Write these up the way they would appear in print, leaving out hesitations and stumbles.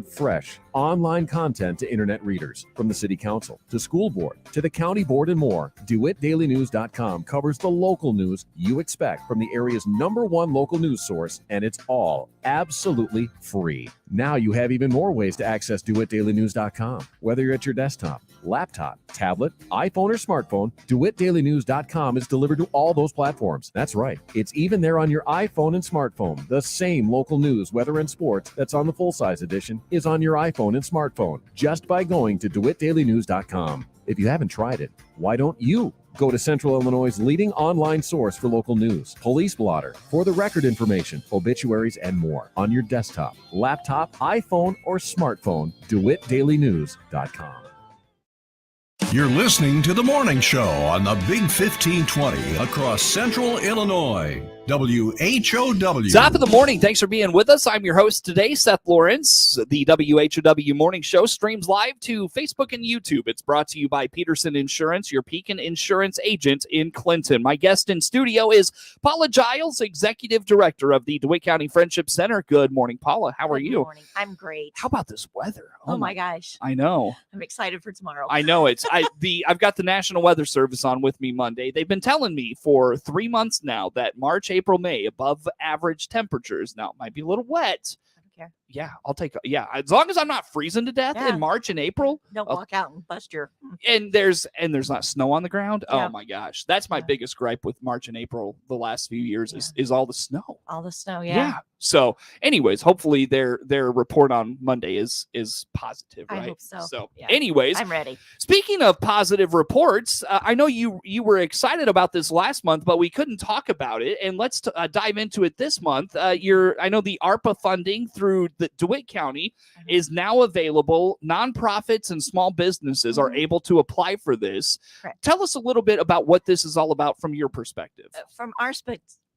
Fresh online content to internet readers, from the city council to school board to the county board and more. DeWittDailyNews.com covers the local news you expect from the area's #1 local news source, and it's all absolutely free. Now you have even more ways to access DeWittDailyNews.com. Whether you're at your desktop, laptop, tablet, iPhone, or smartphone, DeWittDailyNews.com is delivered to all those platforms. That's right. It's even there on your iPhone and smartphone. The same local news, weather, and sports that's on the full-size edition is on your iPhone and smartphone just by going to DeWittDailyNews.com. If you haven't tried it, why don't you go to Central Illinois' leading online source for local news, police blotter, for the record information, obituaries, and more on your desktop, laptop, iPhone, or smartphone? DeWittDailyNews.com. You're listening to The Morning Show on the Big 1520 across Central Illinois. WHOW. Top of the morning. Thanks for being with us. I'm your host today, Seth Lawrence. The WHOW Morning Show streams live to Facebook and YouTube. It's brought to you by Peterson Insurance, your Pekin Insurance agent in Clinton. My guest in studio is Paula Jiles, Executive Director of the DeWitt County Friendship Center. Good morning, Paula. How are you? Good morning. I'm great. How about this weather? Oh my gosh. I know. I'm excited for tomorrow. I know. I've got the National Weather Service on with me Monday. They've been telling me for 3 months now that March, April, May, above average temperatures. Now, it might be a little wet. I don't care. Yeah, I'll take as long as I'm not freezing to death in March and April. Don't walk out and bust your... And there's not snow on the ground. Yeah. Oh, my gosh. That's my biggest gripe with March and April the last few years is all the snow. All the snow, yeah. So, anyways, hopefully their report on Monday is positive, right? I hope so. So, yeah. anyways, I'm ready. Speaking of positive reports, I know you were excited about this last month, but we couldn't talk about it. And let's dive into it this month. I know the ARPA funding through the DeWitt County is now available. Nonprofits and small businesses are able to apply for this. Correct. Tell us a little bit about what this is all about from your perspective. From our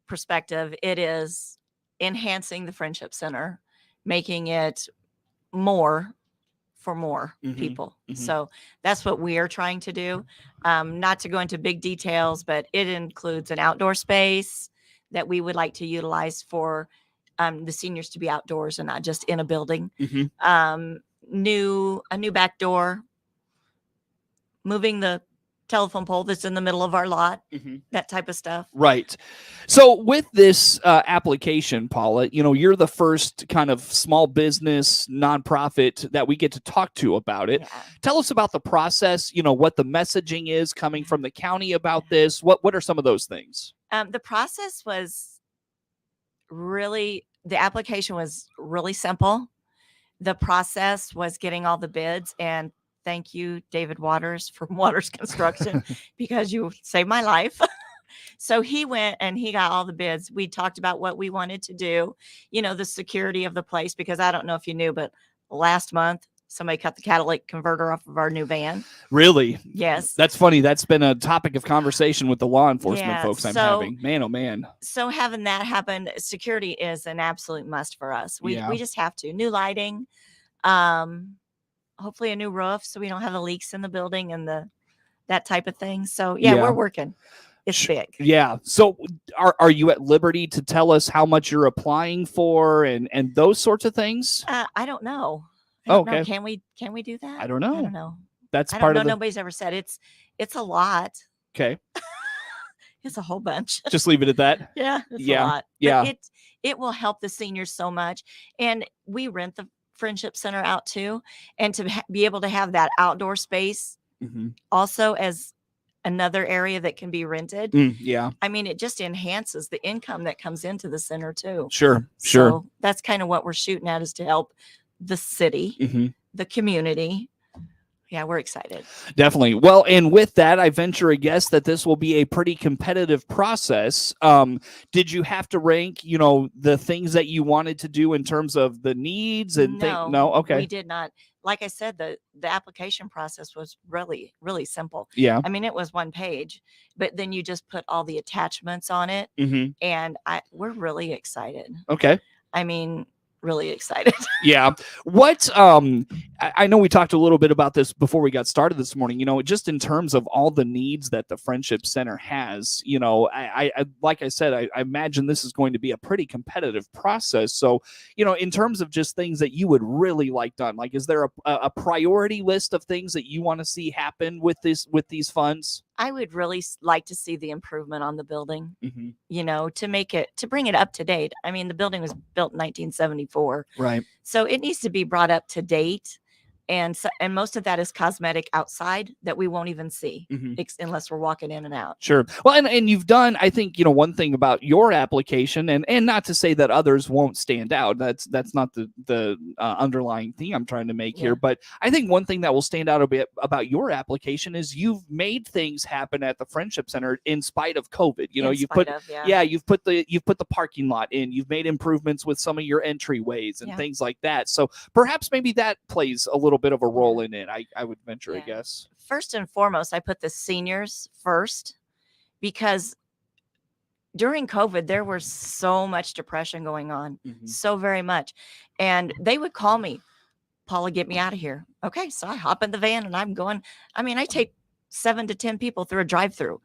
perspective, it is enhancing the Friendship Center, making it more for more people. So that's what we are trying to do. Not to go into big details, but it includes an outdoor space that we would like to utilize for the seniors to be outdoors and not just in a building. A new back door, moving the telephone pole that's in the middle of our lot, that type of stuff. Right. So with this application, Paula, you're the first kind of small business nonprofit that we get to talk to about it. Yeah. Tell us about the process, what the messaging is coming from the county about this. What are some of those things? The process was the application was really simple. The process was getting all the bids, and thank you, David Waters from Waters Construction, because you saved my life. So he went and he got all the bids. We talked about what we wanted to do, the security of the place, because I don't know if you knew, but last month, somebody cut the catalytic converter off of our new van. Really? Yes. That's funny. That's been a topic of conversation with the law enforcement folks I'm having. Man, oh man. So having that happen, security is an absolute must for us. We just have to. New lighting, hopefully a new roof so we don't have the leaks in the building and that type of thing. So we're working. It's big. Yeah. So are you at liberty to tell us how much you're applying for and those sorts of things? I don't know. Okay. Can we do that? I don't know. I don't know. That's part of the... Nobody's ever said it's a lot. Okay. It's a whole bunch. Just leave it at that. Yeah. It's a lot. Yeah. But it will help the seniors so much. And we rent the Friendship Center out too. And to be able to have that outdoor space also as another area that can be rented. I mean, it just enhances the income that comes into the center too. Sure. So that's kind of what we're shooting at, is to help the city, the community. Yeah, we're excited. Definitely. Well, and with that, I venture a guess that this will be a pretty competitive process. Did you have to rank, the things that you wanted to do in terms of the needs and things? No. Okay. We did not. Like I said, the application process was really, really simple. Yeah. I mean, it was one page, but then you just put all the attachments on it. And we're really excited. Okay. I mean, really excited. Yeah. What I know we talked a little bit about this before we got started this morning, just in terms of all the needs that the Friendship Center has, I like I said, I imagine this is going to be a pretty competitive process. So, in terms of just things that you would really like done, like, is there a priority list of things that you want to see happen with these funds? I would really like to see the improvement on the building, Mm-hmm. to bring it up to date. I mean, the building was built in 1974. Right. So it needs to be brought up to date. And most of that is cosmetic outside that we won't even see unless we're walking in and out. Sure. Well, and you've done, I think, one thing about your application, and not to say that others won't stand out. That's not the underlying thing I'm trying to make here. But I think one thing that will stand out a bit about your application is you've made things happen at the Friendship Center in spite of COVID. You've put the parking lot in. You've made improvements with some of your entryways and things like that. So perhaps maybe that plays a little bit of a role in it. I would venture, I guess. First and foremost, I put the seniors first because during COVID, there was so much depression going on, so very much. And they would call me, Paula, get me out of here. Okay, so I hop in the van and I'm going. I mean, I take 7 to 10 people through a drive-through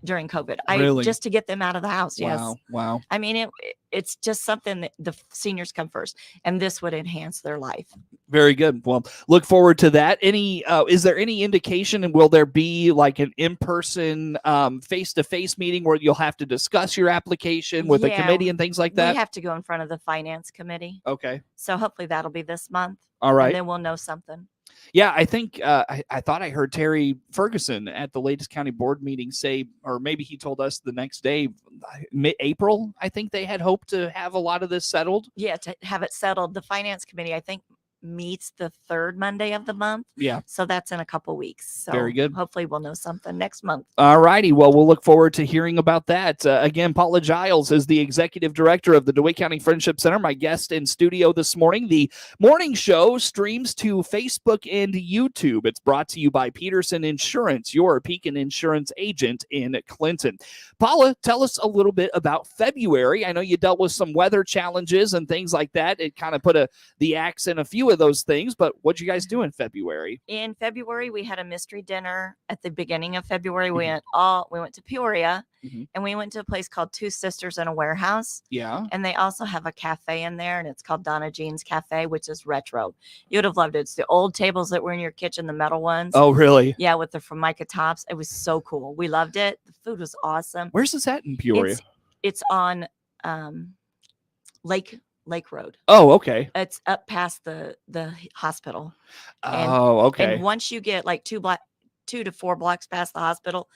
during COVID. Really? Just to get them out of the house. Wow. Yes. Wow. I mean, it's just something that the seniors come first, and this would enhance their life. Very good. Well, look forward to that. Is there any indication, and will there be like an in-person face-to-face meeting where you'll have to discuss your application with a committee and things like that? We have to go in front of the finance committee. Okay. So hopefully that'll be this month. All right. And then we'll know something. Yeah, I think I thought I heard Terry Ferguson at the latest county board meeting say, or maybe he told us the next day, April, I think they had hoped to have a lot of this settled. Yeah, to have it settled. The finance committee, I think, meets the third Monday of the month. Yeah. So that's in a couple weeks. So very good. Hopefully we'll know something next month. All righty. Well, we'll look forward to hearing about that. Again, Paula Jiles is the executive director of the DeWitt County Friendship Center, my guest in studio this morning. The morning show streams to Facebook and YouTube. It's brought to you by Peterson Insurance, your Pekin Insurance agent in Clinton. Paula, tell us a little bit about February. I know you dealt with some weather challenges and things like that. It kind of put the axe in a few of those things, but what'd you guys do in February? In February, we had a mystery dinner. At the beginning of February, we went to Peoria, and we went to a place called Two Sisters in a Warehouse. Yeah. And they also have a cafe in there, and it's called Donna Jean's Cafe, which is retro. You'd have loved it. It's the old tables that were in your kitchen, the metal ones. Oh, really? Yeah, with the Formica tops. It was so cool. We loved it. The food was awesome. Where's this at in Peoria? It's on Lake Road. Oh, okay. It's up past the hospital. Okay. And once you get like 2 to 4 blocks past the hospital,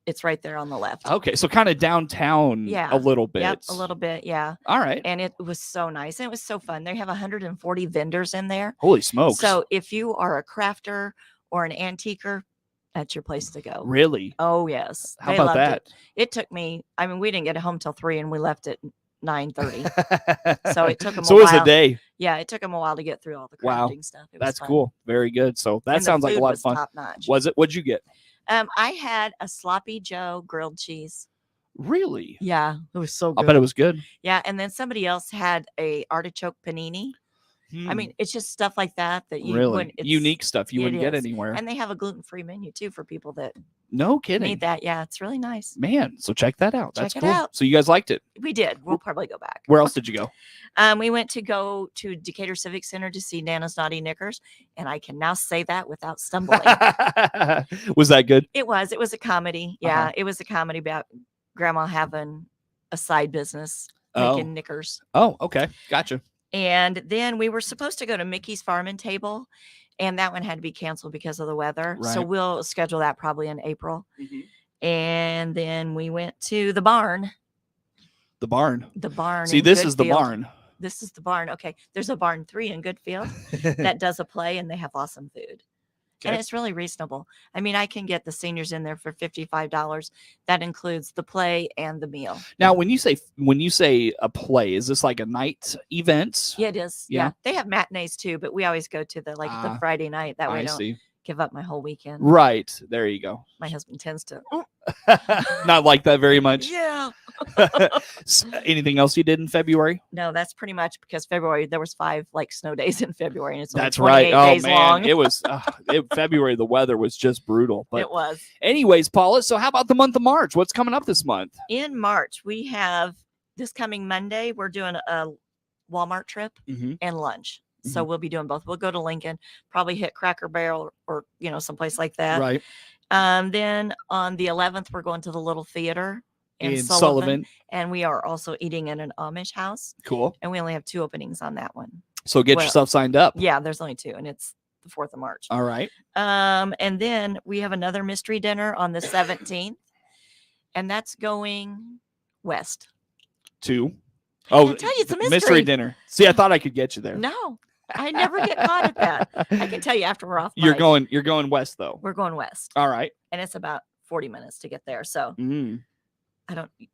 it's right there on the left. Okay, so kind of downtown a little bit. Yep, a little bit, yeah. All right. And it was so nice. And it was so fun. They have 140 vendors in there. Holy smokes. So if you are a crafter or an antiquer, that's your place to go. Really? Oh, yes. How about that? It took me, we didn't get home till 3 and we left at 9:30. So it took them a while. So it was a day. Yeah, it took them a while to get through all the crafting stuff. That's cool. Very good. So that sounds like a lot of fun. Top notch. Was it? What'd you get? I had a Sloppy Joe grilled cheese. Really? Yeah, it was so good. I bet it was good. Yeah, and then somebody else had a artichoke panini. I mean, it's just stuff like that you really unique stuff you wouldn't get anywhere. And they have a gluten-free menu too for people that no kidding need that. Yeah, it's really nice. Man, so check that out. That's check cool. It out. So you guys liked it? We did. We'll probably go back. Where else did you go? We went to Decatur Civic Center to see Nana's Naughty Knickers, and I can now say that without stumbling. Was that good? It was. It was a comedy. Yeah, it was a comedy about grandma having a side business making knickers. Oh, okay. Gotcha. And then we were supposed to go to Mickey's Farm and Table, and that one had to be canceled because of the weather. Right. So we'll schedule that probably in April. And then we went to the barn. The barn. The barn. See, this is the barn. This is the barn. Okay. There's a barn 3 in Goodfield that does a play, and they have awesome food. Okay. And it's really reasonable. I mean, I can get the seniors in there for $55. That includes the play and the meal. Now, when you say a play, is this like a night event? Yeah, it is. Yeah. They have matinees too, but we always go to the Friday night. That way I don't give up my whole weekend. Right. There you go. My husband tends to Not like that very much. Yeah. Anything else you did in February? No, that's pretty much because February, there was 5 like snow days in February. And it's only That's right. 28 Oh days man, long. it was February. The weather was just brutal. But It was. anyways, Paula, so how about the month of March? What's coming up this month? In March, we have this coming Monday, we're doing a Walmart trip and lunch. So we'll be doing both. We'll go to Lincoln, probably hit Cracker Barrel or, someplace like that. Right. Then on the 11th, we're going to the Little Theater in Sullivan. And we are also eating in an Amish house. Cool. And we only have 2 openings on that one. So get yourself signed up. Yeah, there's only 2, and it's the 4th of March. All right. And then we have another mystery dinner on the 17th, and that's going west. To I tell you, it's a mystery dinner. See, I thought I could get you there. No, I never get caught at that. I can tell you after we're off. You're going west though. We're going west. All right. And it's about 40 minutes to get there. So Mm.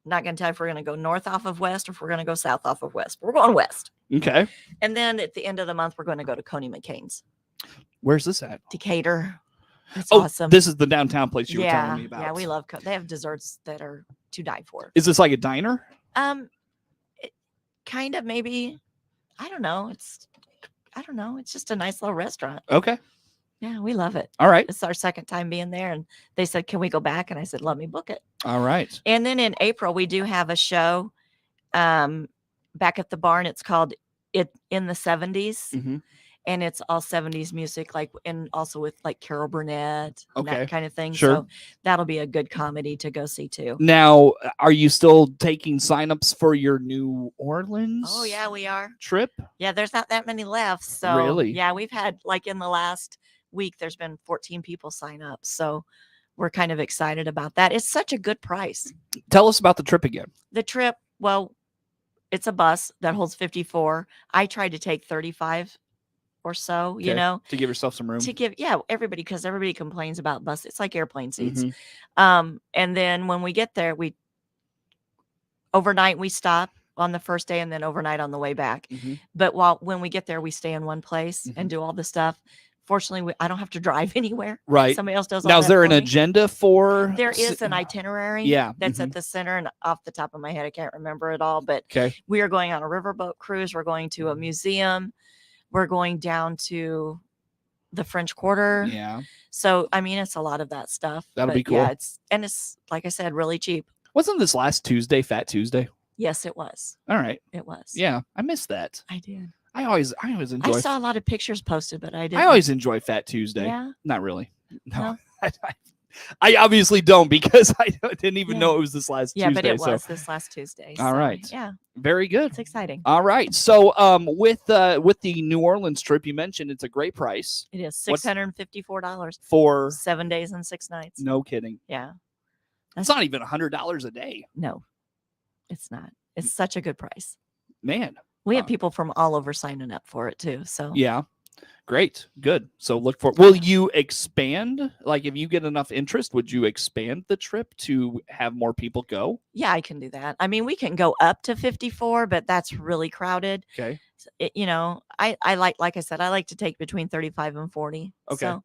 not going to tell you if we're going to go north off of west or if we're going to go south off of west. But we're going west. Okay. And then at the end of the month, we're going to go to Coney McCain's. Where's this at? Decatur. It's Oh, awesome. this is the downtown place you were telling me about. Yeah, we love. They have desserts that are to die for. Is this like a diner? Kind of, maybe. I don't know. It's just a nice little restaurant. Okay. Yeah, we love it. All right. It's our second time being there, and they said, "Can we go back?" And I said, "Let me book it." All right. And then in April, we do have a show back at the barn. It's called It in the 70s. And it's all 70s music, and also with like Carol Burnett and that kind of thing. Sure. So that'll be a good comedy to go see too. Now, are you still taking signups for your New Orleans? Oh yeah, we are. Trip? Yeah, there's not that many left. So Really? Yeah, we've had in the last week, there's been 14 people sign up. So we're kind of excited about that. It's such a good price. Tell us about the trip again. The trip, well, it's a bus that holds 54. I tried to take 35 or so, to give yourself some room. Everybody, because everybody complains about bus. It's like airplane seats. And then when we get there, overnight we stop on the first day and then overnight on the way back. But when we get there, we stay in one place and do all the stuff. Fortunately, I don't have to drive anywhere. Right. Somebody else does all now, that is there for an me. agenda for? There is an itinerary. Yeah. That's at the center, and off the top of my head, I can't remember it all. But we are going on a riverboat cruise. We're going to a museum. We're going down to the French Quarter. Yeah. So, I mean, it's a lot of that stuff. That'll be cool. Yeah, it's like I said, really cheap. Wasn't this last Tuesday Fat Tuesday? Yes, it was. All right. It was. Yeah, I missed that. I did. I always enjoy. I saw a lot of pictures posted, but I didn't. I always enjoy Fat Tuesday. Yeah. Not really. No. No? I obviously don't, because I didn't even know it was this last Tuesday. Yeah, but it was this last Tuesday. All right. Yeah. Very good. It's exciting. All right. So with the New Orleans trip, you mentioned it's a great price. It is $654 for 7 days and 6 nights. No kidding. Yeah. That's not even $100 a day. No, it's not. It's such a good price. Man. We have people from all over signing up for it too. So yeah. Great. Good. So will you expand? Like, if you get enough interest, would you expand the trip to have more people go? Yeah, I can do that. I mean, we can go up to 54, but that's really crowded. Okay. I like I said, I like to take between 35 and 40. Okay. So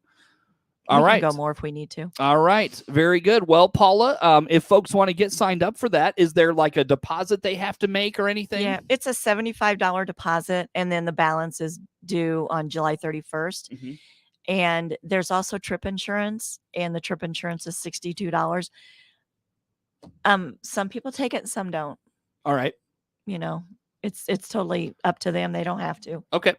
all right. We can go more if we need to. All right. Very good. Well, Paula, if folks want to get signed up for that, is there like a deposit they have to make or anything? Yeah, it's a $75 deposit, and then the balance is due on July 31st. And there's also trip insurance, and the trip insurance is $62. Some people take it and some don't. All right. It's totally up to them. They don't have to. Okay.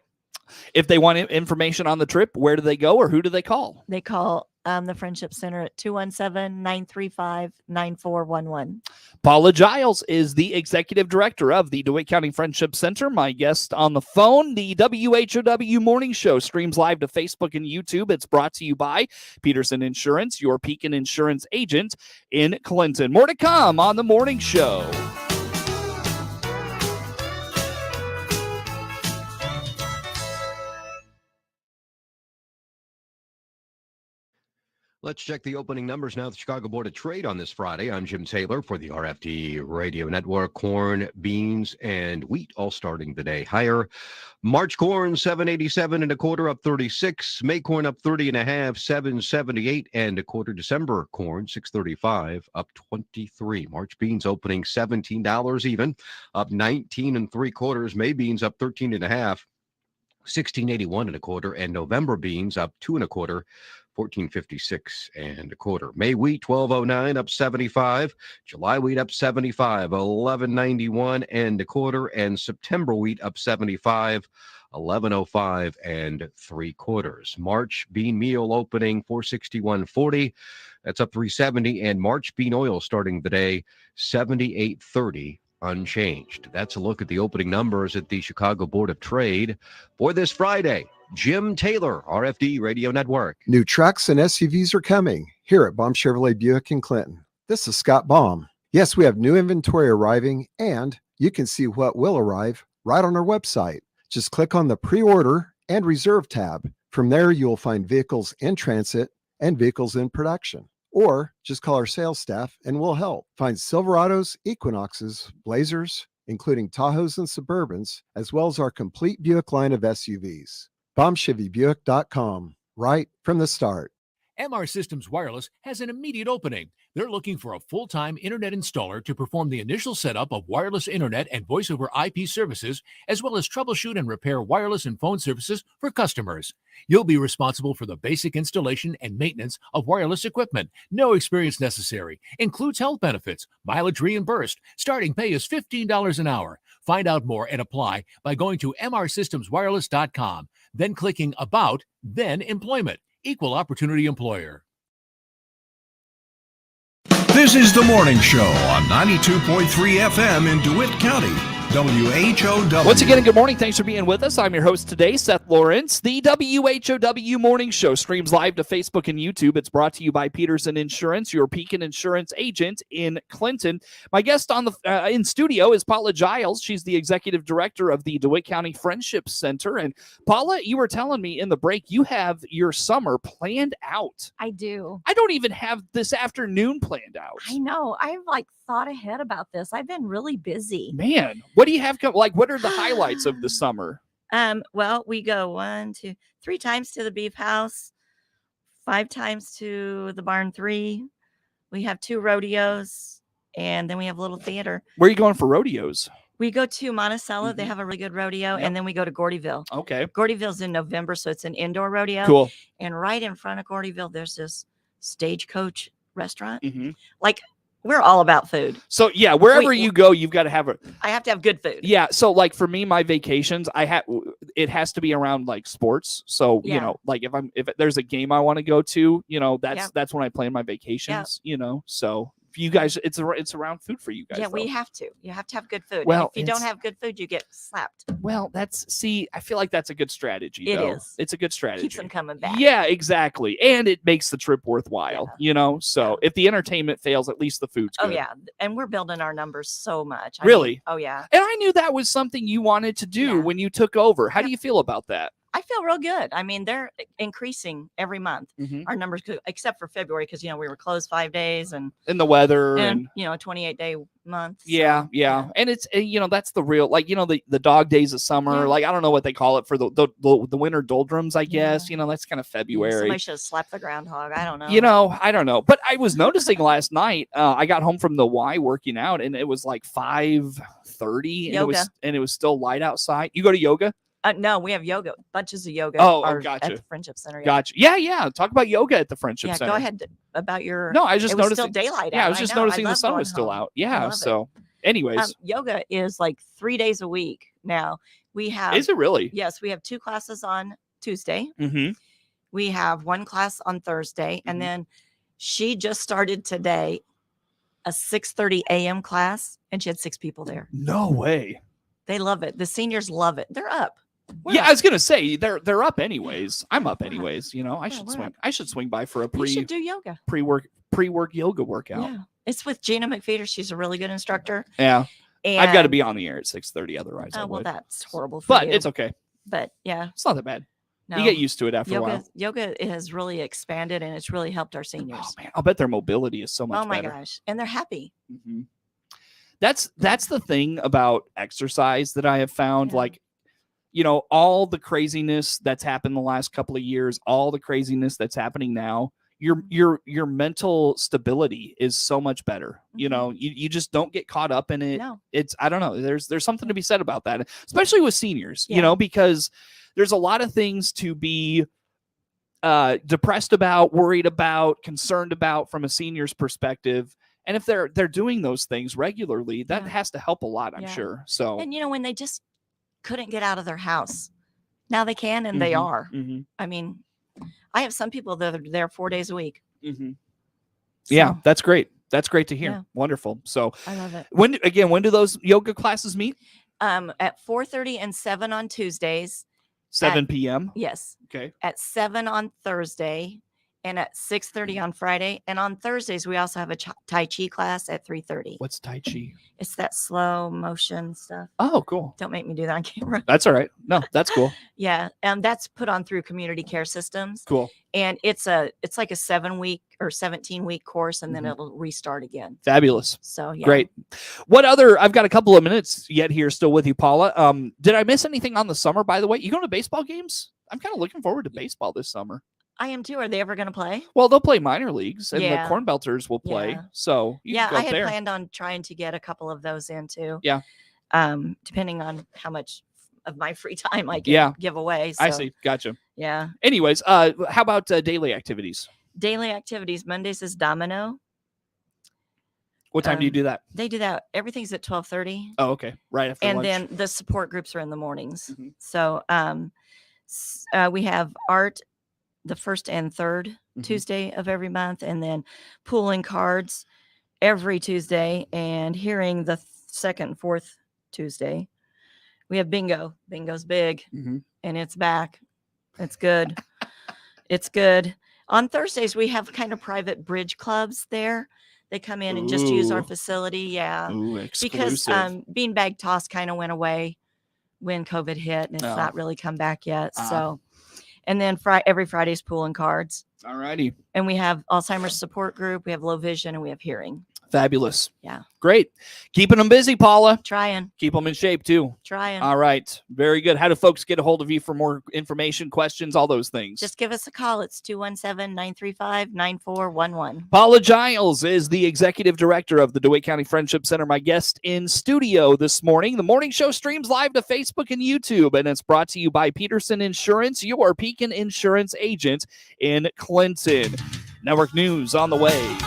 If they want information on the trip, where do they go, or who do they call? They call the Friendship Center at 217-935-9411. Paula Jiles is the executive director of the DeWitt County Friendship Center. My guest on the phone. The WHOW Morning Show streams live to Facebook and YouTube. It's brought to you by Peterson Insurance, your Pekin Insurance agent in Clinton. More to come on the Morning Show. Let's check the opening numbers now. The Chicago Board of Trade on this Friday. I'm Jim Taylor for the RFD Radio Network. Corn, beans, and wheat all starting the day higher. March corn, 787 and a quarter, up 36. May corn up 30 and a half, 778 and a quarter. December corn, 635, up 23. March beans opening $17 even, up 19 and three quarters. May beans up 13 and a half, 1681 and a quarter. And November beans up 2 and a quarter, 1456 and a quarter. May wheat 1209 up 75. July wheat up 75, 1191 and a quarter. And September wheat up 75, 1105 and three quarters. March bean meal opening 461.40. That's up 370. And March bean oil starting the day 78.30. Unchanged. That's a look at the opening numbers at the Chicago Board of Trade for this Friday. Jim Taylor, RFD Radio Network. New trucks and SUVs are coming here at Baum Chevrolet Buick in Clinton. This is Scott Baum. Yes, we have new inventory arriving, and you can see what will arrive right on our website. Just click on the pre-order and reserve tab. From there, you will find vehicles in transit and vehicles in production. Or just call our sales staff and we'll help. Find Silverados, Equinoxes, Blazers, including Tahoes and Suburbans, as well as our complete Buick line of SUVs. BaumChevyBuick.com, right from the start. MR Systems Wireless has an immediate opening. They're looking for a full-time internet installer to perform the initial setup of wireless internet and voice over IP services, as well as troubleshoot and repair wireless and phone services for customers. You'll be responsible for the basic installation and maintenance of wireless equipment. No experience necessary. Includes health benefits, mileage reimbursed. Starting pay is $15 an hour. Find out more and apply by going to mrsystemswireless.com, then clicking About, then Employment. Equal opportunity employer. This is the morning show on 92.3 FM in DeWitt County. WHOW. Once again, good morning. Thanks for being with us. I'm your host today, Seth Lawrence. The WHOW Morning Show streams live to Facebook and YouTube. It's brought to you by Peterson Insurance, your Pekin Insurance agent in Clinton. My guest on the in studio is Paula Jiles. She's the executive director of the DeWitt County Friendship Center. And Paula, you were telling me in the break you have your summer planned out. I do. I don't even have this afternoon planned out. I know. I've thought ahead about this. I've been really busy. Man, what do you have? What are the highlights of the summer? Well, we go 1, 2, 3 times to the beef house, 5 times to the barn 3. We have 2 rodeos, and then we have a little theater. Where are you going for rodeos? We go to Monticello. Mm-hmm. They have a really good rodeo. Yep. And then we go to Gordyville. Okay. Gordyville's in November, so it's an indoor rodeo. Cool. And right in front of Gordyville, there's this Stagecoach restaurant. Mm-hmm. We're all about food. So yeah, wherever you go, you've got to have I have to have good food. Yeah. So for me, my vacations, it has to be around sports. So, if there's a game I want to go to, that's when I plan my vacations, so you guys, it's around food for you guys. Yeah, though. we have to. You have to have good food. Well, if you don't have good food, you get slapped. Well, I feel like that's a good strategy. It is. It's a good strategy. Keeps them coming back. Yeah, exactly. And it makes the trip worthwhile, So if the entertainment fails, at least the food's good. Oh, yeah. And we're building our numbers so much. Really? Oh, yeah. And I knew that was something you wanted to do when you took over. How do you feel about that? I feel real good. I mean, they're increasing every month. Mm-hmm. Our numbers, except for February, because, we were closed 5 days and the weather and a 28-day month. So, yeah. And it's, that's the real, the dog days of summer. Yeah. I don't know what they call it for the winter doldrums, I guess. That's kind of February. Somebody should have slapped the groundhog. I don't know. I don't know. But I was noticing last night, I got home from the Y working out and it was 5:30 and it was still light outside. You go to yoga? No, we have yoga, bunches of yoga. Gotcha. At the Friendship Center. Gotcha. Yeah. Talk about yoga at the Friendship Center. Go ahead about your. No, I just noticed still daylight. Yeah, I was just noticing the sun was still out. Yeah. So, anyways, yoga is 3 days a week now. We have. Is it really? Yes, we have 2 classes on Tuesday. Mm-hmm. We have 1 class on Thursday, and then she just started today a 6:30 a.m. class, and she had 6 people there. No way. They love it. The seniors love it. They're up. I was gonna say they're up anyways. I'm up anyways. I should swing. Up. I should swing by for a You should do yoga. pre-work yoga workout. Yeah, it's with Gina McFeeder. She's a really good instructor. Yeah, and I've got to be on the air at 6:30. Otherwise, I would. Well, that's horrible for but you. it's okay. But yeah, it's not that bad. No. You get used to it after a while. Yoga has really expanded, and it's really helped our seniors. Oh man, I'll bet their mobility is so much Oh my better. gosh, and they're happy. Mm-hmm. That's the thing about exercise that I have found. Yeah. Like, you know, all the craziness that's happened the last couple of years, all the craziness that's happening now, your mental stability is so much better. You know, you just don't get caught up in it. No. It's, I don't know, there's something to be said about that, especially with seniors, Yeah. you know, because there's a lot of things to be depressed about, worried about, concerned about from a senior's perspective. And if they're doing those things regularly, that has to help a lot, I'm sure. So, and you know, when they just couldn't get out of their house, now they can, and they are. I mean, I have some people that are there 4 days a week. Yeah, that's great. That's great to hear. Yeah. Wonderful. So I love it. When do those yoga classes meet? At 4:30 and 7 on Tuesdays. 7 p.m. Yes. Okay. At 7 on Thursday, and at 6:30 on Friday. And on Thursdays, we also have a Tai Chi class at 3:30. What's Tai Chi? It's that slow motion stuff. Oh, cool. Don't make me do that on camera. That's all right. No, that's cool. Yeah. And that's put on through Community Care Systems. Cool. And it's like a 7-week or 17-week course, and then it'll restart again. Fabulous. So yeah. Great. What other, I've got a couple of minutes yet here still with you, Paula. Did I miss anything on the summer, by the way? You going to baseball games? I'm kind of looking forward to baseball this summer. I am too. Are they ever going to play? Well, they'll play minor leagues, and Yeah. the Corn Belters will play. Yeah. So you can go I up had there. planned on trying to get a couple of those in too. Yeah. Depending on how much of my free time I can give away. So, I see. Gotcha. Yeah. Anyways, how about daily activities? Daily activities. Mondays is domino. What time do you do that? They do that. Everything's at 12:30. Oh, okay. Right after And lunch. then the support groups are in the mornings. So we have art the first and third Tuesday of every month, and then pooling cards every Tuesday, and hearing the second and fourth Tuesday. We have bingo. Bingo's big, and it's back. It's good. It's good. On Thursdays, we have kind of private bridge clubs there. They come in and just use our facility. Yeah. Ooh, because exclusive. beanbag toss kind of went away when COVID hit, and it's not really come back yet. So, and then every Friday's pool and cards. All righty. And we have Alzheimer's support group. We have low vision, and we have hearing. Fabulous. Yeah. Great. Keeping them busy, Paula. Trying. Keep them in shape, too. Trying. All right. Very good. How do folks get a hold of you for more information, questions, all those things? Just give us a call. It's 217-935-9411. Paula Jiles is the executive director of the DeWitt County Friendship Center, my guest in studio this morning. The morning show streams live to Facebook and YouTube, and it's brought to you by Peterson Insurance, your Pekin Insurance agent in Clinton. Network news on the way.